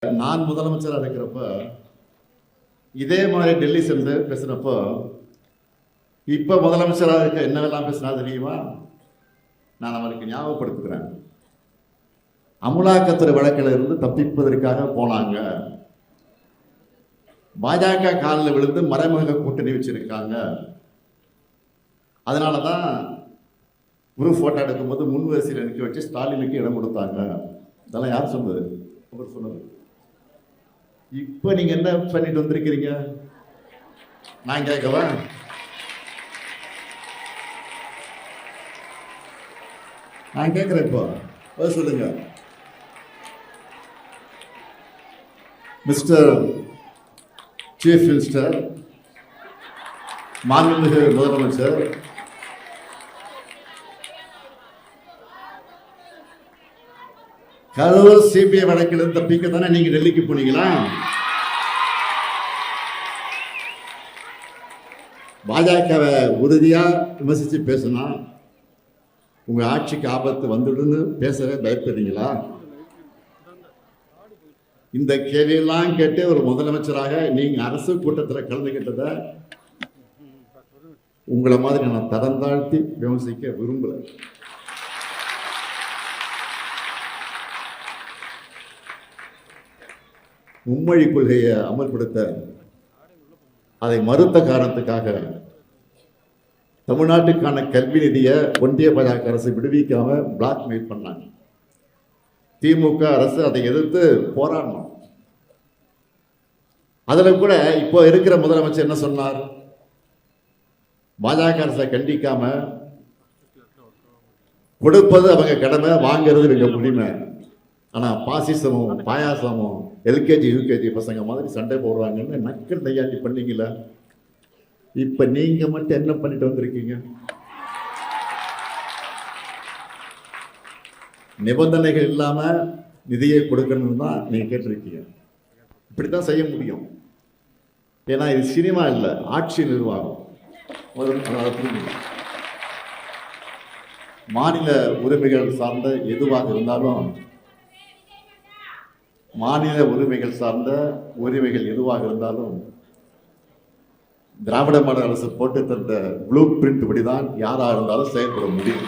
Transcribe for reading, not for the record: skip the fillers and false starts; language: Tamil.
நான் முதலமைச்சராக இருக்கிறப்ப இதே மாதிரி டெல்லி சென்று பேசினப்போ இப்போ முதலமைச்சராக இருக்க என்னவெல்லாம் பேசினா தெரியுமா? நான் அவருக்கு ஞாபகப்படுத்துகிறேன். அமலாக்கத்துறை வழக்கில் இருந்து தப்பிப்பதற்காக போனாங்க. பாஜக காலில் விழுந்து மறைமுக கூட்டணி வச்சிருக்காங்க. அதனால தான் குரூப் போட்டோ எடுக்கும்போது முன் வரிசையில் நிற்க வச்சு ஸ்டாலினுக்கு இடம் கொடுத்தாங்க. இதெல்லாம் யார் சொன்னது? அவர் சொன்னது. இப்போ நீங்க என்ன பண்ணிட்டு வந்திருக்கிறீங்க? நான் கேட்கவா? நான் கேட்கிறேன். இப்போ சொல்லுங்க. மிஸ்டர் சீஃப் மினிஸ்டர், மாண்புமிகு முதலமைச்சர், கரூர் சிபிஐ வழக்கில் தப்பிக்க தானே நீங்க டெல்லிக்கு போனீங்களா? பாஜகவை உறுதியா விமர்சிச்சு பேசினா உங்க ஆட்சிக்கு ஆபத்து வந்துடுன்னு பேசவே பயப்படுறீங்களா? இந்த கேள்வியெல்லாம் கேட்டு ஒரு முதலமைச்சராக நீங்க அரசு கூட்டத்தில் கலந்துகிட்டத உங்களை மாதிரி நான் தரம் தாழ்த்தி விமர்சிக்க விரும்பல. மும்மொழி கொள்கையை அமல்படுத்த அதை மறுத்த காரணத்துக்காக தமிழ்நாட்டுக்கான கல்வி நிதியை ஒன்றிய பாஜக அரசு விடுவிக்காம பிளாக்மெயில் பண்ணாங்க. திமுக அரசு அதை எதிர்த்து போராடணும். அதுல கூட இப்போ இருக்கிற முதலமைச்சர் என்ன சொன்னார்? பாஜக அரசை கண்டிக்காம கொடுப்பது அவங்க கடமை, வாங்கிறது மிக உரிமை. ஆனா பாசிசமும் பாயாசமும் எல்கேஜி யூகேஜி பசங்க மாதிரி சண்டை போடுறாங்கன்னு நக்கல் நையாண்டி பண்ணீங்களா? இப்ப நீங்க மட்டும் என்ன பண்ணிட்டு வந்திருக்கீங்க? நிபந்தனைகள் இல்லாம நிதியை கொடுக்கணும்னு தான் நீங்க கேட்டிருக்கீங்க. இப்படித்தான் செய்ய முடியும். ஏன்னா இது சினிமா இல்லை, ஆட்சி நிர்வாகம். மாநில உரிமைகள் சார்ந்த எதுவாக இருந்தாலும், மாநில உரிமைகள் சார்ந்த உரிமைகள் எதுவாக இருந்தாலும் திராவிட மாடல் அரசு போட்டு தந்த ப்ளூ பிரிண்ட் படிதான் யாராக இருந்தாலும் செயல்பட முடியும்.